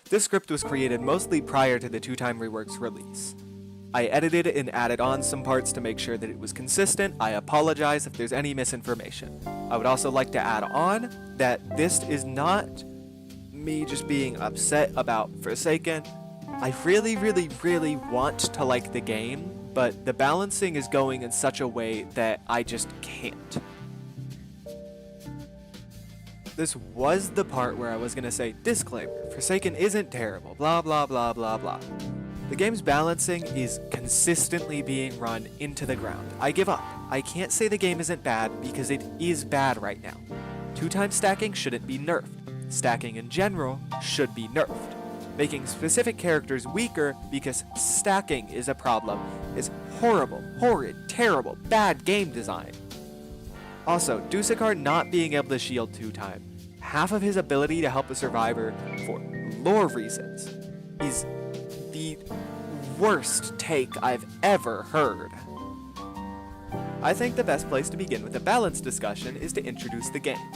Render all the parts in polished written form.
This script was created mostly prior to the 2-time rework's release. I edited and added on some parts to make sure that it was consistent. I apologize if there's any misinformation. I would also like to add on that this is not me just being upset about Forsaken. I really want to like the game, but the balancing is going in such a way that I just can't. This was the part where I was gonna say, disclaimer, Forsaken isn't terrible, blah blah blah blah blah. The game's balancing is consistently being run into the ground. I give up. I can't say the game isn't bad because it is bad right now. 2-time stacking shouldn't be nerfed. Stacking in general should be nerfed. Making specific characters weaker because stacking is a problem is horrible, horrid, terrible, bad game design. Also, Dusakar not being able to shield 2-time, half of his ability to help a survivor for lore reasons, is the worst take I've ever heard. I think the best place to begin with a balanced discussion is to introduce the game.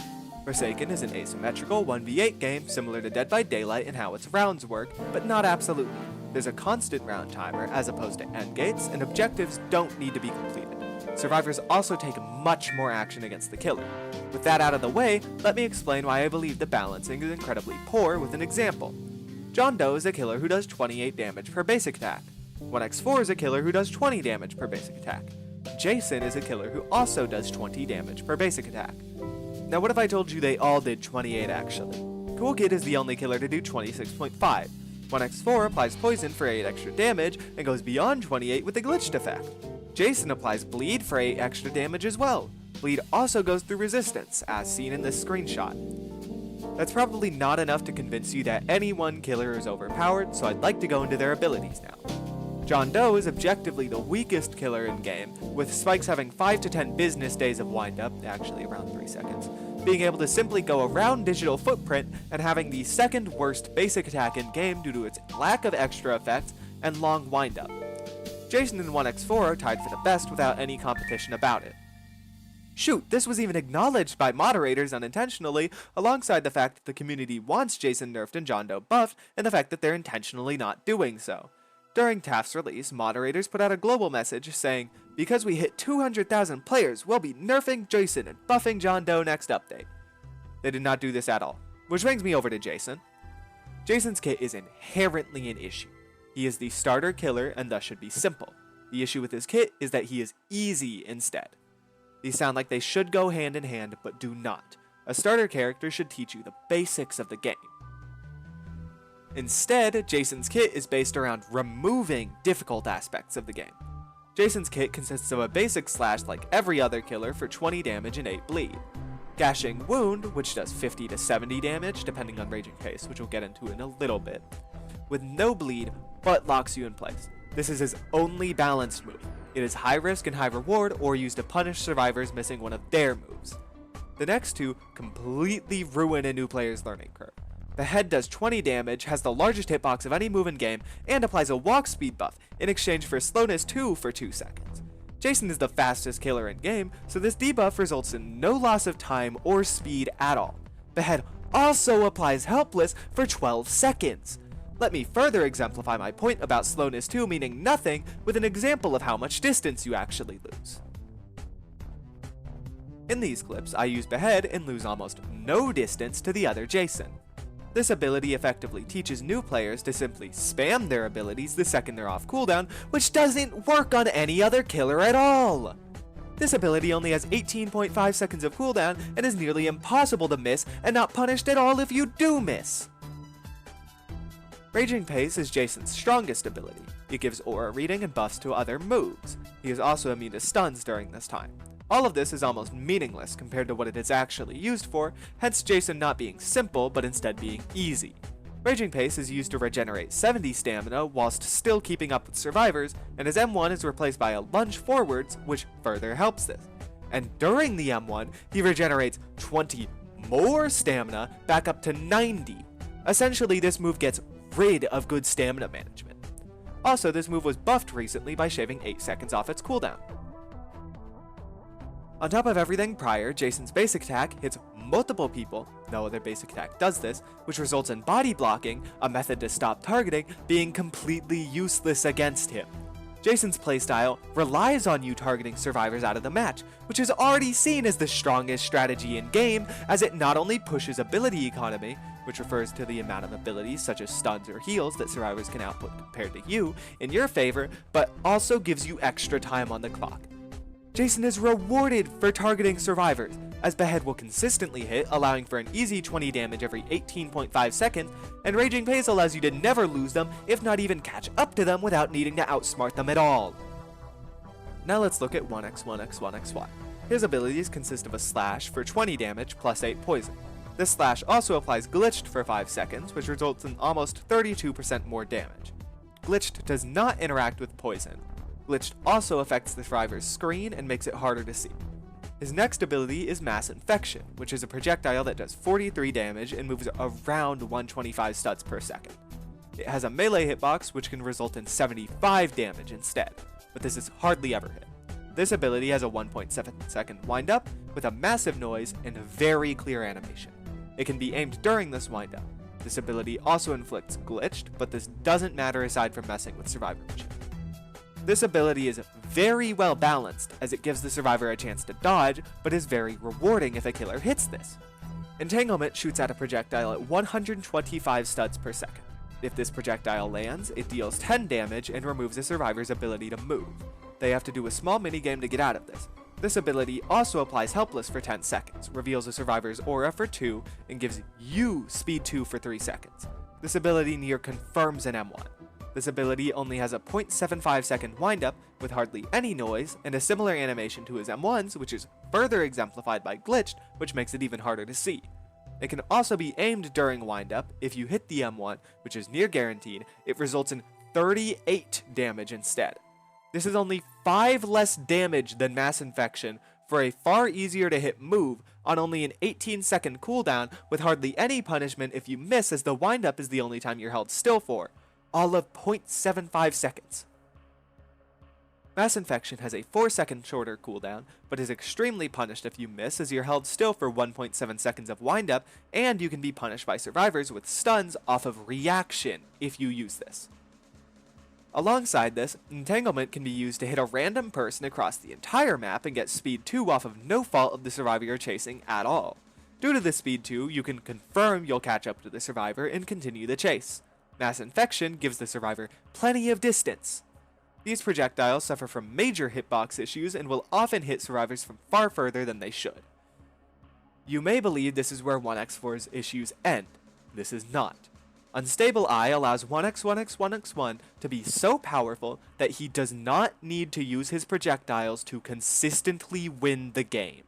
Forsaken is an asymmetrical 1v8 game similar to Dead by Daylight in how its rounds work, but not absolutely. There's a constant round timer as opposed to endgates, and objectives don't need to be completed. Survivors also take much more action against the killer. With that out of the way, let me explain why I believe the balancing is incredibly poor with an example. John Doe is a killer who does 28 damage per basic attack. 1x4 is a killer who does 20 damage per basic attack. Jason is a killer who also does 20 damage per basic attack. Now what if I told you they all did 28 actually? Cool Kid is the only killer to do 26.5. 1x4 applies poison for 8 extra damage and goes beyond 28 with a glitched effect. Jason applies bleed for 8 extra damage as well. Bleed also goes through resistance, as seen in this screenshot. That's probably not enough to convince you that any one killer is overpowered, so I'd like to go into their abilities now. John Doe is objectively the weakest killer in game, with Spikes having 5 to 10 business days of windup, actually around 3 seconds, being able to simply go around Digital Footprint and having the second worst basic attack in game due to its lack of extra effects and long windup. Jason and 1x4 are tied for the best without any competition about it. Shoot, this was even acknowledged by moderators unintentionally, alongside the fact that the community wants Jason nerfed and John Doe buffed, and the fact that they're intentionally not doing so. During TAF's release, moderators put out a global message saying, because we hit 200,000 players, we'll be nerfing Jason and buffing John Doe next update. They did not do this at all. Which brings me over to Jason. Jason's kit is inherently an issue. He is the starter killer and thus should be simple. The issue with his kit is that he is easy instead. These sound like they should go hand in hand, but do not. A starter character should teach you the basics of the game. Instead, Jason's kit is based around removing difficult aspects of the game. Jason's kit consists of a basic slash like every other killer for 20 damage and 8 bleed. Gashing Wound, which does 50 to 70 damage depending on Raging Pace, which we'll get into in a little bit, with no bleed, but locks you in place. This is his only balanced move. It is high risk and high reward, or used to punish survivors missing one of their moves. The next two completely ruin a new player's learning curve. The head does 20 damage, has the largest hitbox of any move in game, and applies a walk speed buff in exchange for slowness 2 for 2 seconds. Jason is the fastest killer in game, so this debuff results in no loss of time or speed at all. The head also applies helpless for 12 seconds. Let me further exemplify my point about slowness 2 meaning nothing with an example of how much distance you actually lose. In these clips, I use Behead and lose almost no distance to the other Jason. This ability effectively teaches new players to simply spam their abilities the second they're off cooldown, which doesn't work on any other killer at all. This ability only has 18.5 seconds of cooldown and is nearly impossible to miss and not punished at all if you do miss. Raging Pace is Jason's strongest ability. It gives aura reading and buffs to other moves. He is also immune to stuns during this time. All of this is almost meaningless compared to what it is actually used for, hence Jason not being simple but instead being easy. Raging Pace is used to regenerate 70 stamina whilst still keeping up with survivors, and his M1 is replaced by a lunge forwards, which further helps this. And during the M1, he regenerates 20 more stamina back up to 90. Essentially, this move gets rid of good stamina management. Also, this move was buffed recently by shaving 8 seconds off its cooldown. On top of everything prior, Jason's basic attack hits multiple people, no other basic attack does this, which results in body blocking, a method to stop targeting, being completely useless against him. Jason's playstyle relies on you targeting survivors out of the match, which is already seen as the strongest strategy in game, as it not only pushes ability economy, which refers to the amount of abilities such as stuns or heals that survivors can output compared to you, in your favor, but also gives you extra time on the clock. Jason is rewarded for targeting survivors, as Behead will consistently hit, allowing for an easy 20 damage every 18.5 seconds, and Raging Pace allows you to never lose them, if not even catch up to them without needing to outsmart them at all. Now let's look at 1x1x1x1. His abilities consist of a slash for 20 damage plus 8 poison. This slash also applies glitched for 5 seconds, which results in almost 32% more damage. Glitched does not interact with poison. Glitched also affects the survivor's screen and makes it harder to see. His next ability is Mass Infection, which is a projectile that does 43 damage and moves around 125 studs per second. It has a melee hitbox which can result in 75 damage instead, but this is hardly ever hit. This ability has a 1.7 second windup with a massive noise and a very clear animation. It can be aimed during this windup. This ability also inflicts glitched, but this doesn't matter aside from messing with survivorship. This ability is very well balanced, as it gives the survivor a chance to dodge, but is very rewarding if a killer hits this. Entanglement shoots out a projectile at 125 studs per second. If this projectile lands, it deals 10 damage and removes a survivor's ability to move. They have to do a small minigame to get out of this. This ability also applies Helpless for 10 seconds, reveals a survivor's aura for 2, and gives you speed 2 for 3 seconds. This ability near confirms an M1. This ability only has a 0.75 second windup with hardly any noise and a similar animation to his M1s, which is further exemplified by glitched, which makes it even harder to see. It can also be aimed during windup. If you hit the M1, which is near guaranteed, it results in 38 damage instead. This is only 5 less damage than Mass Infection for a far easier to hit move on only an 18-second cooldown with hardly any punishment if you miss, as the windup is the only time you're held still for, all of 0.75 seconds. Mass Infection has a 4-second shorter cooldown, but is extremely punished if you miss, as you're held still for 1.7 seconds of windup, and you can be punished by survivors with stuns off of reaction if you use this. Alongside this, Entanglement can be used to hit a random person across the entire map and get speed 2 off of no fault of the survivor you're chasing at all. Due to the speed 2, you can confirm you'll catch up to the survivor and continue the chase. Mass Infection gives the survivor plenty of distance. These projectiles suffer from major hitbox issues and will often hit survivors from far further than they should. You may believe this is where 1x4's issues end. This is not. Unstable Eye allows 1x1x1x1 to be so powerful that he does not need to use his projectiles to consistently win the game.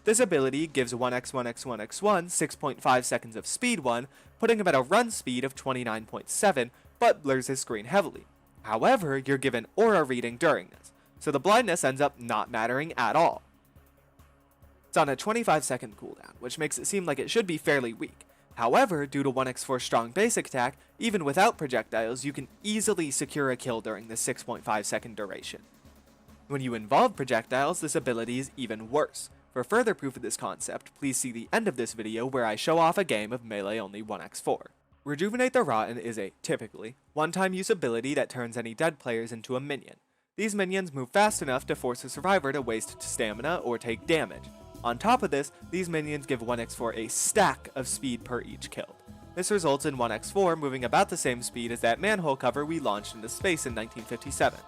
This ability gives 1x1x1x1 6.5 seconds of speed 1, putting him at a run speed of 29.7, but blurs his screen heavily. However, you're given aura reading during this, so the blindness ends up not mattering at all. It's on a 25-second cooldown, which makes it seem like it should be fairly weak. However, due to 1x4's strong basic attack, even without projectiles, you can easily secure a kill during the 6.5 second duration. When you involve projectiles, this ability is even worse. For further proof of this concept, please see the end of this video where I show off a game of melee-only 1x4. Rejuvenate the Rotten is a, typically, one-time use ability that turns any dead players into a minion. These minions move fast enough to force a survivor to waste stamina or take damage. On top of this, these minions give 1x4 a stack of speed per each kill. This results in 1x4 moving about the same speed as that manhole cover we launched into space in 1957.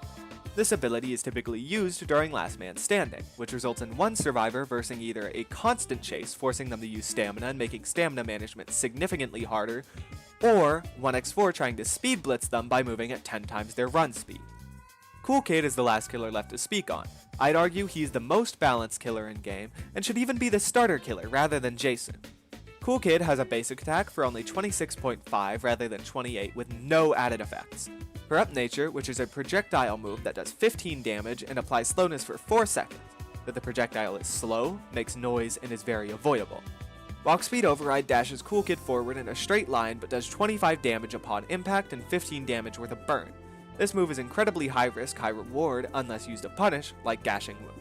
This ability is typically used during Last Man Standing, which results in one survivor versing either a constant chase, forcing them to use stamina and making stamina management significantly harder, or 1x4 trying to speed blitz them by moving at 10 times their run speed. Cool Kid is the last killer left to speak on. I'd argue he's the most balanced killer in game, and should even be the starter killer rather than Jason. Cool Kid has a basic attack for only 26.5 rather than 28 with no added effects. Her Up Nature, which is a projectile move that does 15 damage and applies slowness for 4 seconds, that the projectile is slow, makes noise, and is very avoidable. Walk Speed Override dashes Cool Kid forward in a straight line but does 25 damage upon impact and 15 damage worth of burn. This move is incredibly high risk, high reward, unless used to punish, like Gashing Wound.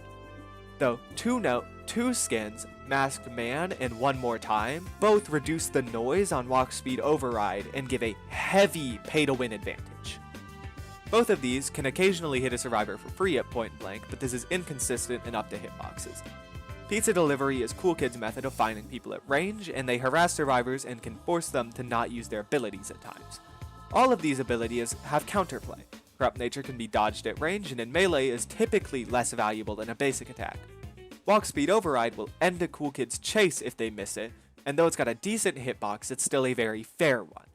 Though, to note, 2 skins, Masked Man and One More Time both reduce the noise on walk speed override and give a heavy pay-to-win advantage. Both of these can occasionally hit a survivor for free at point blank, but this is inconsistent enough to hitboxes. Pizza delivery is Cool Kid's method of finding people at range, and they harass survivors and can force them to not use their abilities at times. All of these abilities have counterplay. Corrupt Nature can be dodged at range, and in melee is typically less valuable than a basic attack. Walk Speed Override will end a Cool Kid's chase if they miss it, and though it's got a decent hitbox, it's still a very fair one.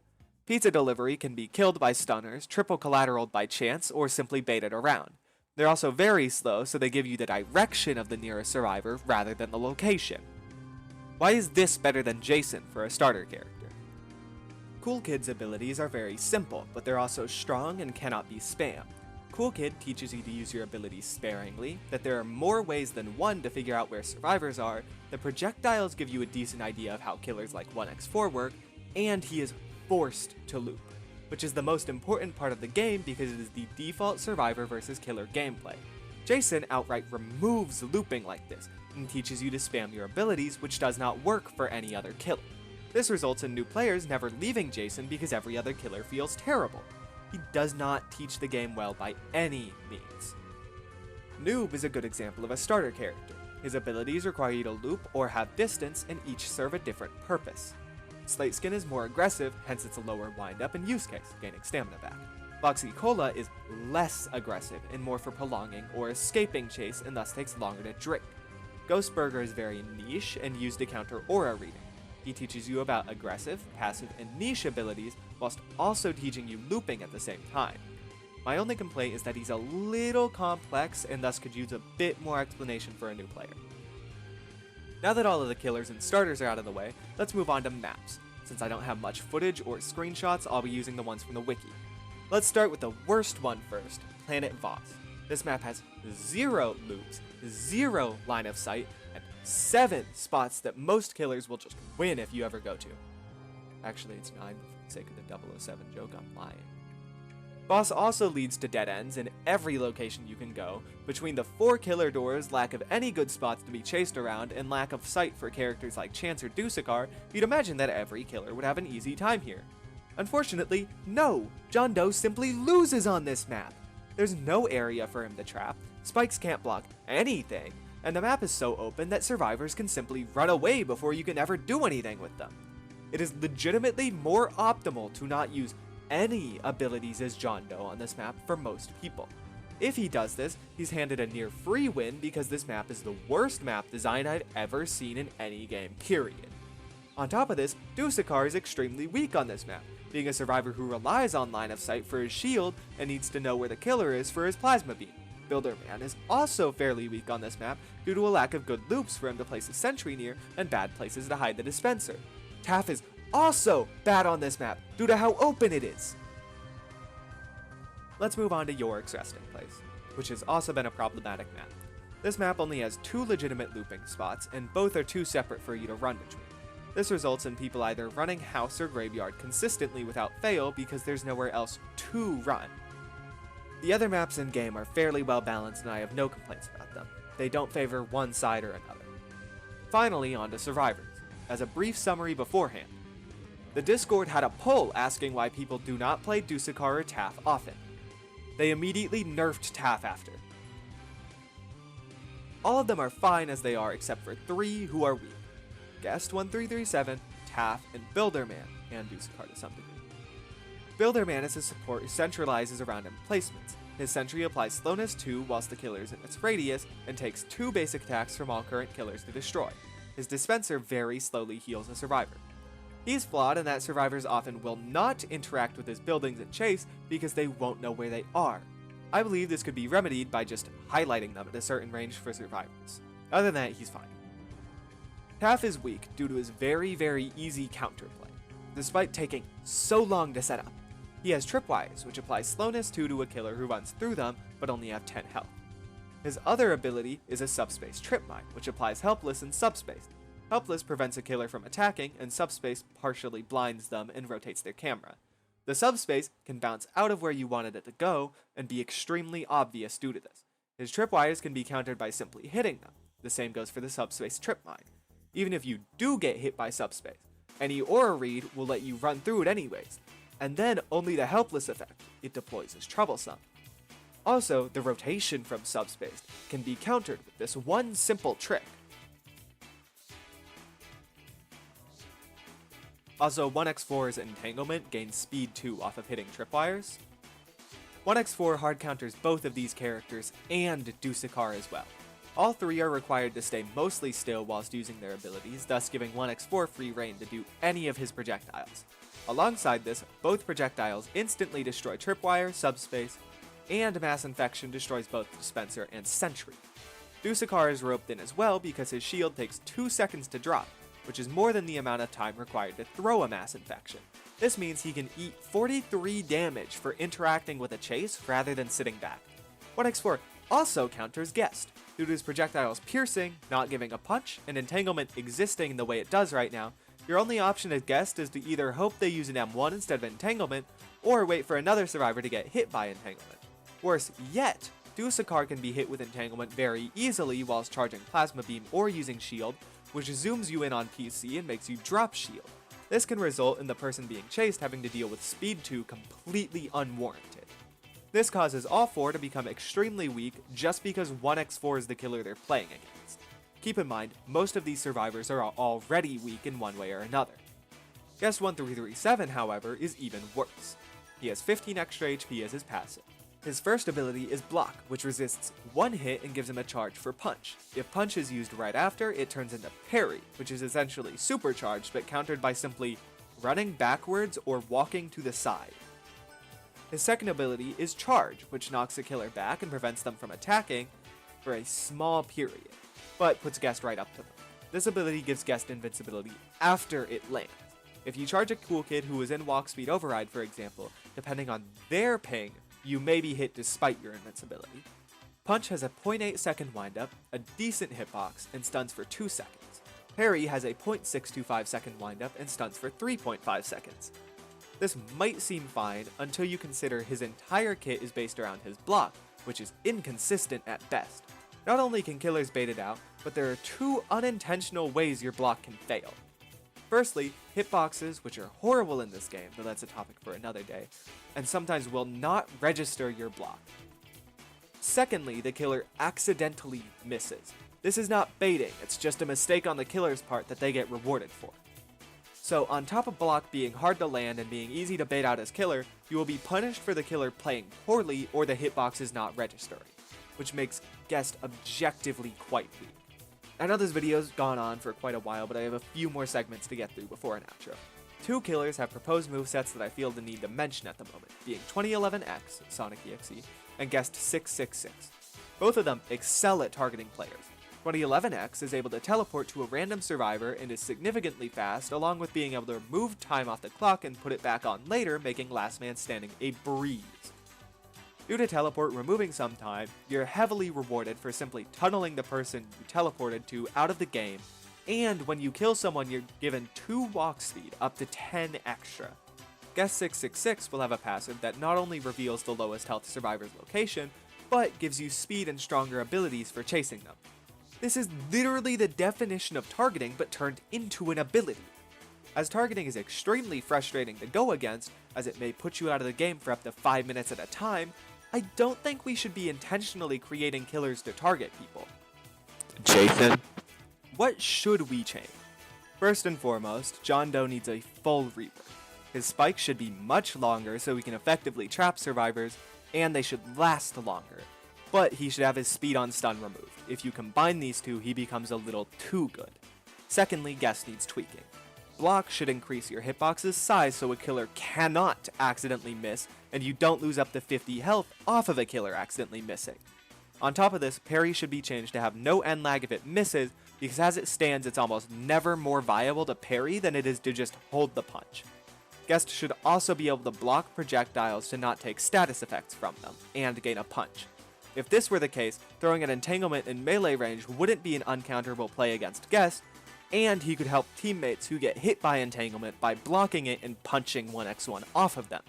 Pizza delivery can be killed by stunners, triple collateraled by chance, or simply baited around. They're also very slow, so they give you the direction of the nearest survivor rather than the location. Why is this better than Jason for a starter character? Cool Kid's abilities are very simple, but they're also strong and cannot be spammed. Cool Kid teaches you to use your abilities sparingly, that there are more ways than one to figure out where survivors are, that projectiles give you a decent idea of how killers like 1x4 work, and he is forced to loop, which is the most important part of the game because it is the default survivor versus killer gameplay. Jason outright removes looping like this, and teaches you to spam your abilities, which does not work for any other killer. This results in new players never leaving Jason because every other killer feels terrible. He does not teach the game well by any means. Noob is a good example of a starter character. His abilities require you to loop or have distance, and each serve a different purpose. Slate Skin is more aggressive, hence it's a lower windup and use case, gaining stamina back. Boxy Cola is less aggressive and more for prolonging or escaping chase, and thus takes longer to drink. Ghost Burger is very niche and used to counter aura reading. He teaches you about aggressive, passive, and niche abilities, whilst also teaching you looping at the same time. My only complaint is that he's a little complex and thus could use a bit more explanation for a new player. Now that all of the killers and starters are out of the way, let's move on to maps. Since I don't have much footage or screenshots, I'll be using the ones from the wiki. Let's start with the worst one first, Planet Voss. This map has 0 loops, 0 line of sight, and 7 spots that most killers will just win if you ever go to. Actually, it's 9 for the sake of the 007 joke, I'm lying. Voss also leads to dead ends in every location you can go. Between the 4 killer doors, lack of any good spots to be chased around, and lack of sight for characters like Chance or Dusakar, you'd imagine that every killer would have an easy time here. Unfortunately, no! John Doe simply loses on this map! There's no area for him to trap, spikes can't block anything, and the map is so open that survivors can simply run away before you can ever do anything with them. It is legitimately more optimal to not use any abilities as John Doe on this map for most people. If he does this, he's handed a near free win because this map is the worst map design I've ever seen in any game, period. On top of this, Dusakar is extremely weak on this map, being a survivor who relies on line of sight for his shield and needs to know where the killer is for his plasma beam. Builderman is also fairly weak on this map due to a lack of good loops for him to place a sentry near and bad places to hide the dispenser. Taff is also bad on this map due to how open it is. Let's move on to Yorick's resting place, which has also been a problematic map. This map only has 2 legitimate looping spots, and both are too separate for you to run between. This results in people either running house or graveyard consistently without fail because there's nowhere else to run. The other maps in game are fairly well balanced and I have no complaints about them. They don't favor one side or another. Finally, on to survivors. As a brief summary beforehand, the Discord had a poll asking why people do not play Dusakar or Taff often. They immediately nerfed Taff after. All of them are fine as they are except for 3 who are weak. Guest 1337, Taff, and Builderman, and Dusakar to some degree. Builderman is a support who centralizes around emplacements. His sentry applies slowness 2 whilst the killer is in its radius, and takes 2 basic attacks from all current killers to destroy. His dispenser very slowly heals a survivor. He's flawed in that survivors often will not interact with his buildings and chase because they won't know where they are. I believe this could be remedied by just highlighting them at a certain range for survivors. Other than that, he's fine. Taff is weak due to his very easy counterplay, despite taking so long to set up. He has tripwires, which applies slowness 2 to a killer who runs through them, but only have 10 health. His other ability is a subspace trip mine, which applies helpless in subspace. Helpless prevents a killer from attacking, and subspace partially blinds them and rotates their camera. The subspace can bounce out of where you wanted it to go, and be extremely obvious due to this. His tripwires can be countered by simply hitting them. The same goes for the subspace trip mine. even if you do get hit by subspace. Any aura read will let you run through it anyways, and then only the helpless effect it deploys is troublesome. Also, the rotation from subspace can be countered with this one simple trick. Also, 1x4's Entanglement gains speed 2 off of hitting tripwires. 1x4 hard counters both of these characters and Dusakar as well. All three are required to stay mostly still whilst using their abilities, thus giving 1x4 free reign to do any of his projectiles. Alongside this, both projectiles instantly destroy tripwire, subspace, and mass infection destroys both dispenser and sentry. Dusakar is roped in as well because his shield takes 2 seconds to drop, which is more than the amount of time required to throw a mass infection. This means he can eat 43 damage for interacting with a chase rather than sitting back. 1x4 also counters Guest, due to his projectiles piercing, not giving a punch, and entanglement existing the way it does right now. Your only option as Guest is to either hope they use an M1 instead of entanglement, or wait for another survivor to get hit by entanglement. Worse yet, Dusakar can be hit with entanglement very easily whilst charging plasma beam or using shield, which zooms you in on PC and makes you drop shield. This can result in the person being chased having to deal with speed 2 completely unwarranted. This causes all 4 to become extremely weak just because 1x4 is the killer they're playing against. Keep in mind, most of these survivors are already weak in one way or another. Guest 1337, however, is even worse. He has 15 extra HP as his passive. His first ability is Block, which resists 1 hit and gives him a charge for Punch. If Punch is used right after, it turns into Parry, which is essentially supercharged but countered by simply running backwards or walking to the side. His second ability is Charge, which knocks a killer back and prevents them from attacking for a small period, but puts Guest right up to them. This ability gives Guest invincibility after it lands. If you charge a cool kid who is in walk speed override, for example, depending on their ping, you may be hit despite your invincibility. Punch has a 0.8 second windup, a decent hitbox, and stuns for 2 seconds. Parry has a 0.625 second windup and stuns for 3.5 seconds. This might seem fine until you consider his entire kit is based around his block, which is inconsistent at best. Not only can killers bait it out, but there are 2 unintentional ways your block can fail. Firstly, hitboxes, which are horrible in this game, but that's a topic for another day, and sometimes will not register your block. Secondly, the killer accidentally misses. This is not baiting, it's just a mistake on the killer's part that they get rewarded for. So on top of block being hard to land and being easy to bait out as killer, you will be punished for the killer playing poorly or the hitbox is not registering, which makes Guest objectively quite weak. I know this video's gone on for quite a while, but I have a few more segments to get through before an outro. 2 killers have proposed movesets that I feel the need to mention at the moment, being 2011X, Sonic EXE, and Guest 666. Both of them excel at targeting players. 2011X is able to teleport to a random survivor and is significantly fast, along with being able to remove time off the clock and put it back on later, making Last Man Standing a breeze. Due to teleport removing some time, you're heavily rewarded for simply tunneling the person you teleported to out of the game, and when you kill someone you're given 2 walk speed, up to 10 extra. Guest 666 will have a passive that not only reveals the lowest health survivor's location, but gives you speed and stronger abilities for chasing them. This is literally the definition of targeting but turned into an ability. As targeting is extremely frustrating to go against, as it may put you out of the game for up to 5 minutes at a time, I don't think we should be intentionally creating killers to target people. Jason? What should we change? First and foremost, John Doe needs a full rework. His spikes should be much longer so he can effectively trap survivors, and they should last longer. But he should have his speed on stun removed. If you combine these two, he becomes a little too good. Secondly, Guest needs tweaking. Block should increase your hitbox's size so a killer cannot accidentally miss, and you don't lose up to 50 health off of a killer accidentally missing. On top of this, parry should be changed to have no end lag if it misses, because as it stands, it's almost never more viable to parry than it is to just hold the punch. Guest should also be able to block projectiles to not take status effects from them, and gain a punch. If this were the case, throwing an entanglement in melee range wouldn't be an uncounterable play against Guest, and he could help teammates who get hit by entanglement by blocking it and punching 1x1 off of them.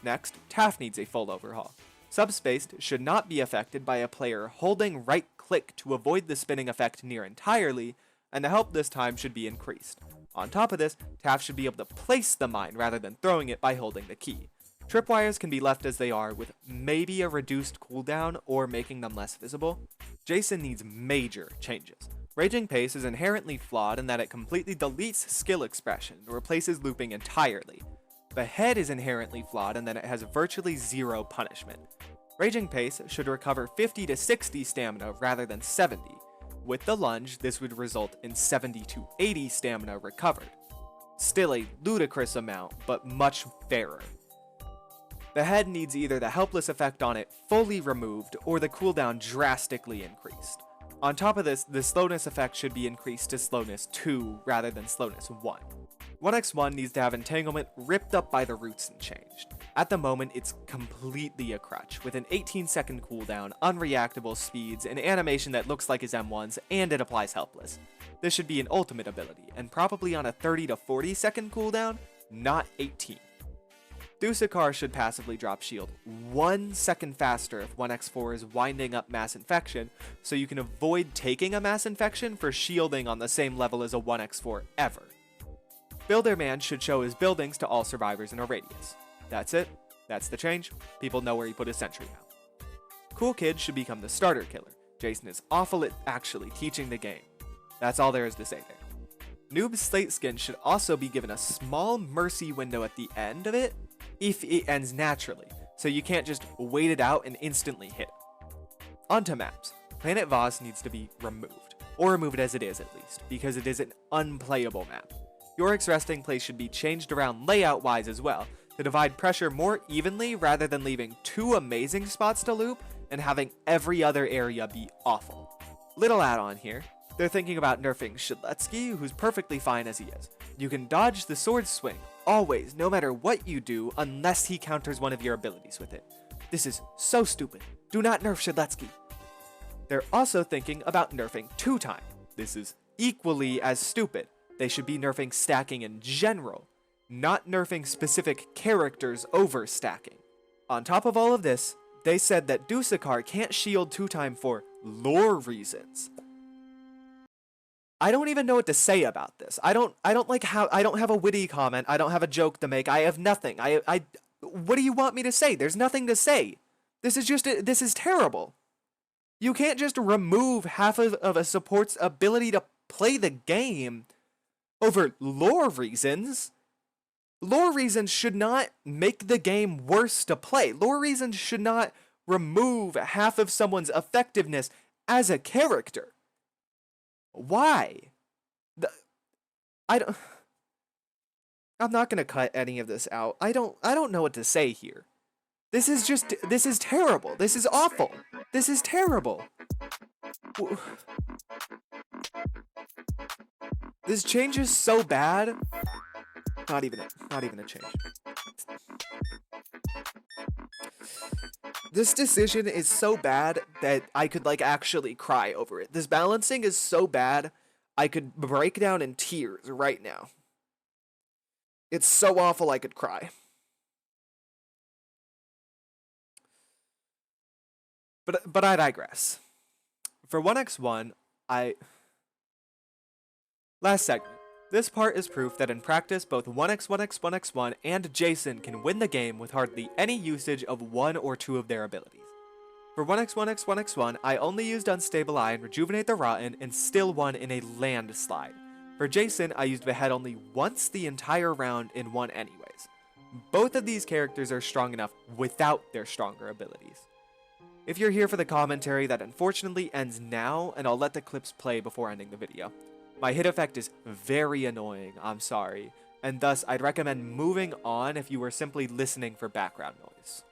Next, Taff needs a full overhaul. Subspaced should not be affected by a player holding right click to avoid the spinning effect near entirely, and the help this time should be increased. On top of this, Taff should be able to place the mine rather than throwing it by holding the key. Tripwires can be left as they are, with maybe a reduced cooldown or making them less visible. Jason needs major changes. Raging Pace is inherently flawed in that it completely deletes skill expression and replaces looping entirely. Behead is inherently flawed in that it has virtually zero punishment. Raging Pace should recover 50 to 60 stamina rather than 70. With the lunge, this would result in 70 to 80 stamina recovered. Still a ludicrous amount, but much fairer. Behead needs either the helpless effect on it fully removed or the cooldown drastically increased. On top of this, the slowness effect should be increased to slowness 2 rather than slowness 1. 1x1 needs to have entanglement ripped up by the roots and changed. At the moment, it's completely a crutch, with an 18-second cooldown, unreactable speeds, an animation that looks like his M1's, and it applies helpless. This should be an ultimate ability, and probably on a 30 to 40 second cooldown, not 18. Dusakar should passively drop shield 1 second faster if 1x4 is winding up mass infection, so you can avoid taking a mass infection for shielding on the same level as a 1x4 ever. Builderman should show his buildings to all survivors in a radius. That's it. That's the change. People know where he put his sentry now. Cool Kid should become the starter killer. Jason is awful at actually teaching the game. That's all there is to say there. Noob Slate Skin should also be given a small mercy window at the end of it, if it ends naturally, so you can't just wait it out and instantly hit it. Onto maps. Planet Voss needs to be removed, or removed as it is at least, because it is an unplayable map. Yorick's resting place should be changed around layout-wise as well, to divide pressure more evenly rather than leaving 2 amazing spots to loop and having every other area be awful. Little add-on here, they're thinking about nerfing Shiletsky, who's perfectly fine as he is. You can dodge the sword swing, always, no matter what you do, unless he counters one of your abilities with it. This is so stupid. Do not nerf Shiletsky. They're also thinking about nerfing 2-time. This is equally as stupid. They should be nerfing stacking in general, not nerfing specific characters over stacking. On top of all of this, they said that Dusakar can't shield 2-time for lore reasons. I don't even know what to say about this. I don't have a witty comment. I don't have a joke to make. I have nothing. What do you want me to say? There's nothing to say. This is terrible. You can't just remove half of a support's ability to play the game over lore reasons. Lore reasons should not make the game worse to play. Lore reasons should not remove half of someone's effectiveness as a character. Why? I'm not gonna cut any of this out. I don't know what to say here. This is terrible. This is awful. This is terrible. This change is so bad. Not even a change. This decision is so bad that I could actually cry over it. This balancing is so bad, I could break down in tears right now. It's so awful I could cry. But I digress. For 1x1, Last segment. This part is proof that in practice, both 1x1x1x1 and Jason can win the game with hardly any usage of one or two of their abilities. For 1x1x1x1, I only used Unstable Eye and Rejuvenate the Rotten and still won in a landslide. For Jason, I used Behead only once the entire round and won anyways. Both of these characters are strong enough without their stronger abilities. If you're here for the commentary, that unfortunately ends now, and I'll let the clips play before ending the video. My hit effect is very annoying, I'm sorry, and thus I'd recommend moving on if you were simply listening for background noise.